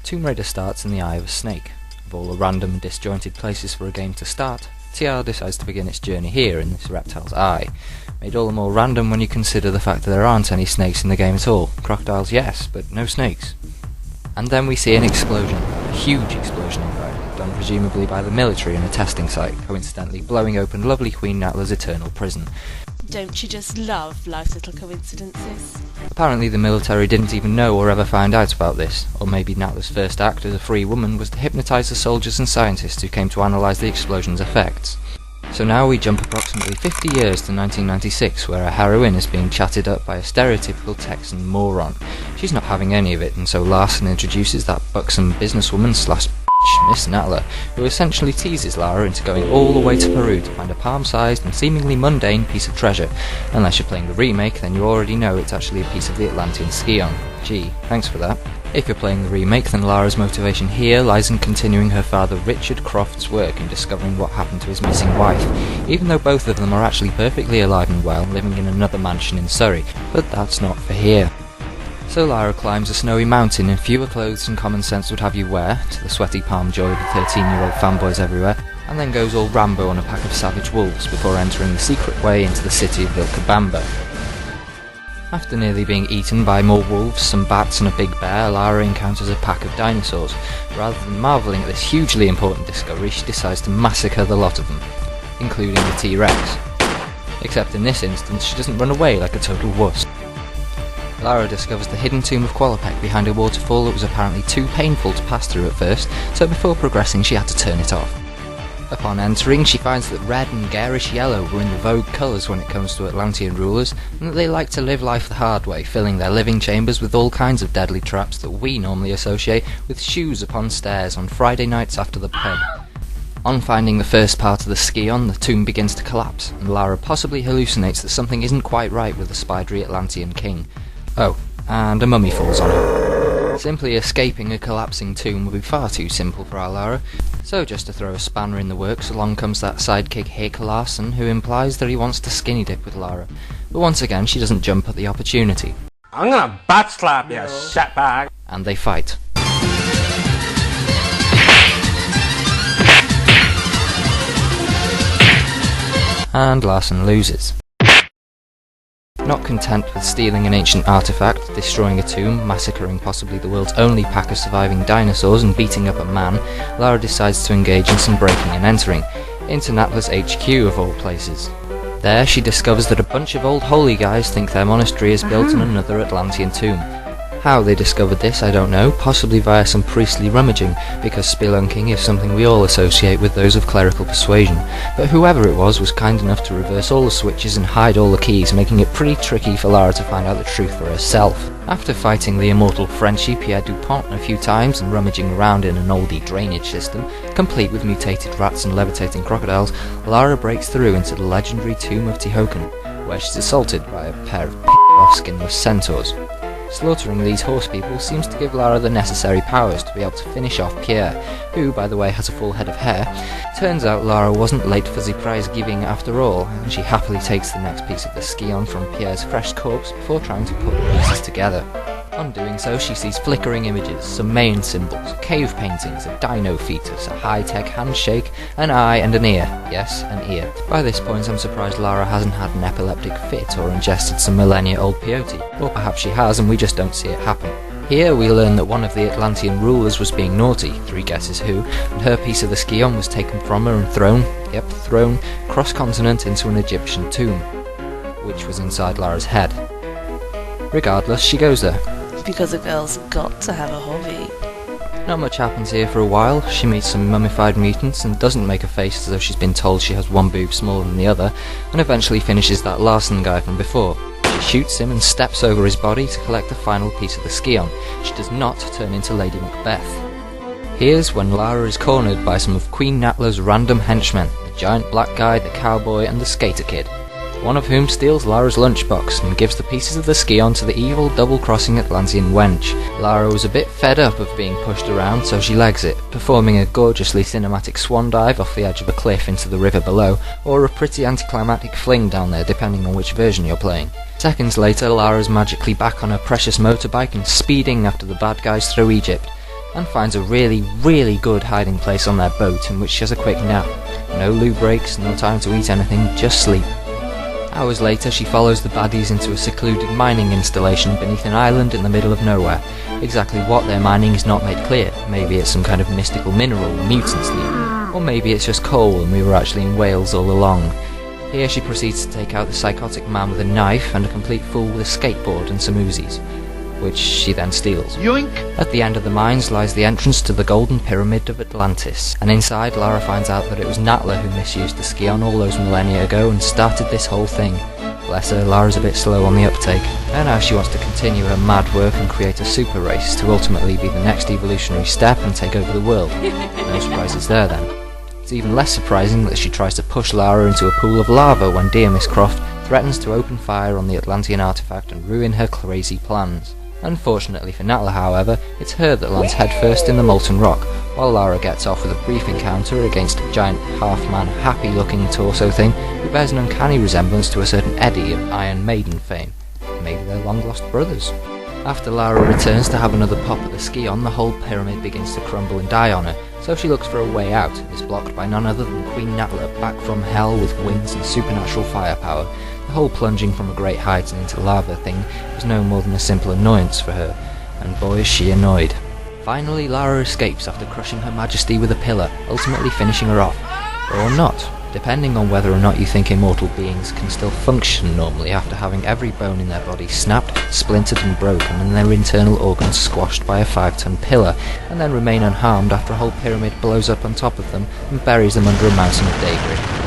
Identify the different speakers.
Speaker 1: Tomb Raider starts in the eye of a snake. Of all the random and disjointed places for a game to start, TR decides to begin its journey here in this reptile's eye. Made all the more random when you consider the fact that there aren't any snakes in the game at all. Crocodiles, yes, but no snakes. And then we see an explosion, a huge explosion in fact, done presumably by the military in a testing site, coincidentally blowing open lovely Queen Natla's eternal prison.
Speaker 2: Don't you just love life's little coincidences?
Speaker 1: Apparently the military didn't even know or ever find out about this, or maybe Natla's first act as a free woman was to hypnotise the soldiers and scientists who came to analyse the explosion's effects. So now we jump approximately 50 years to 1996, where our heroine is being chatted up by a stereotypical Texan moron. She's not having any of it, and so Larson introduces that buxom businesswoman slash Miss Natla, who essentially teases Lara into going all the way to Peru to find a palm-sized and seemingly mundane piece of treasure. Unless you're playing the remake, then you already know it's actually a piece of the Atlantean Skion. Gee, thanks for that. If you're playing the remake, then Lara's motivation here lies in continuing her father Richard Croft's work in discovering what happened to his missing wife, even though both of them are actually perfectly alive and well, living in another mansion in Surrey, but that's not for here. So Lara climbs a snowy mountain in fewer clothes than common sense would have you wear, to the sweaty palm joy of the 13-year-old fanboys everywhere, and then goes all Rambo on a pack of savage wolves before entering the secret way into the city of Vilcabamba. After nearly being eaten by more wolves, some bats and a big bear, Lara encounters a pack of dinosaurs. Rather than marvelling at this hugely important discovery, she decides to massacre the lot of them, including the T-Rex. Except in this instance, she doesn't run away like a total wuss. Lara discovers the hidden tomb of Qualopec behind a waterfall that was apparently too painful to pass through at first, so before progressing she had to turn it off. Upon entering, she finds that red and garish yellow were in the vogue colours when it comes to Atlantean rulers, and that they like to live life the hard way, filling their living chambers with all kinds of deadly traps that we normally associate with shoes upon stairs on Friday nights after the pub. On finding the first part of the Skion, the tomb begins to collapse, and Lara possibly hallucinates that something isn't quite right with the spidery Atlantean king. Oh, and a mummy falls on her. Simply escaping a collapsing tomb would be far too simple for our Lara, so just to throw a spanner in the works, along comes that sidekick Hick Larson, who implies that he wants to skinny dip with Lara. But once again, she doesn't jump at the opportunity.
Speaker 3: I'm gonna butt slap you, shitbag!
Speaker 1: And they fight. And Larson loses. Not content with stealing an ancient artifact, destroying a tomb, massacring possibly the world's only pack of surviving dinosaurs and beating up a man, Lara decides to engage in some breaking and entering, into Natla's HQ of all places. There she discovers that a bunch of old holy guys think their monastery is built in another Atlantean tomb. How they discovered this I don't know, possibly via some priestly rummaging, because spelunking is something we all associate with those of clerical persuasion, but whoever it was kind enough to reverse all the switches and hide all the keys, making it pretty tricky for Lara to find out the truth for herself. After fighting the immortal Frenchie Pierre Dupont a few times and rummaging around in an oldie drainage system, complete with mutated rats and levitating crocodiles, Lara breaks through into the legendary tomb of Tihocan, where she's assaulted by a pair of p***-off skinless centaurs. Slaughtering these horse people seems to give Lara the necessary powers to be able to finish off Pierre, who, by the way, has a full head of hair. Turns out Lara wasn't late for the prize giving after all, and she happily takes the next piece of the Skion from Pierre's fresh corpse before trying to put the pieces together. On doing so, she sees flickering images, some Mayan symbols, cave paintings, a dino fetus, a high-tech handshake, an eye and an ear. Yes, an ear. By this point I'm surprised Lara hasn't had an epileptic fit or ingested some millennia-old peyote. Or perhaps she has and we just don't see it happen. Here we learn that one of the Atlantean rulers was being naughty, 3 guesses who, and her piece of the Skion was taken from her and thrown cross-continent into an Egyptian tomb, which was inside Lara's head. Regardless, she goes there.
Speaker 2: Because a girl's got to have a hobby.
Speaker 1: Not much happens here for a while. She meets some mummified mutants and doesn't make a face as though she's been told she has one boob smaller than the other, and eventually finishes that Larson guy from before. She shoots him and steps over his body to collect the final piece of the Skion. She does not turn into Lady Macbeth. Here's when Lara is cornered by some of Queen Natla's random henchmen, the giant black guy, the cowboy and the skater kid, one of whom steals Lara's lunchbox and gives the pieces of the Skion to the evil double-crossing Atlantean wench. Lara was a bit fed up of being pushed around, so she legs it, performing a gorgeously cinematic swan dive off the edge of a cliff into the river below, or a pretty anticlimactic fling down there depending on which version you're playing. Seconds later, Lara's magically back on her precious motorbike and speeding after the bad guys through Egypt. and finds a really good hiding place on their boat in which she has a quick nap. No loo breaks, no time to eat anything, just sleep. Hours later she follows the baddies into a secluded mining installation beneath an island in the middle of nowhere. Exactly what they're mining is not made clear. Maybe it's some kind of mystical mineral mutants need, or maybe it's just coal and we were actually in Wales all along. Here she proceeds to take out the psychotic man with a knife and a complete fool with a skateboard and some Uzis, which she then steals.
Speaker 4: Yoink!
Speaker 1: At the end of the mines lies the entrance to the Golden Pyramid of Atlantis, and inside Lara finds out that it was Natla who misused the Skion all those millennia ago and started this whole thing. Bless her, Lara's a bit slow on the uptake, and now she wants to continue her mad work and create a super race to ultimately be the next evolutionary step and take over the world. No surprises there then. It's even less surprising that she tries to push Lara into a pool of lava when dear Miss Croft threatens to open fire on the Atlantean artifact and ruin her crazy plans. Unfortunately for Natla, however, it's her that lands headfirst in the molten rock, while Lara gets off with a brief encounter against a giant half-man, happy-looking torso thing who bears an uncanny resemblance to a certain Eddie of Iron Maiden fame. Maybe they're long-lost brothers. After Lara returns to have another pop at the Skion, the whole pyramid begins to crumble and die on her, so she looks for a way out and is blocked by none other than Queen Natla, back from hell with wings and supernatural firepower. The whole plunging from a great height and into lava thing was no more than a simple annoyance for her, and boy is she annoyed. Finally, Lara escapes after crushing Her Majesty with a pillar, ultimately finishing her off. Or not, depending on whether or not you think immortal beings can still function normally after having every bone in their body snapped, splintered and broken and their internal organs squashed by a 5-ton pillar, and then remain unharmed after a whole pyramid blows up on top of them and buries them under a mountain of debris.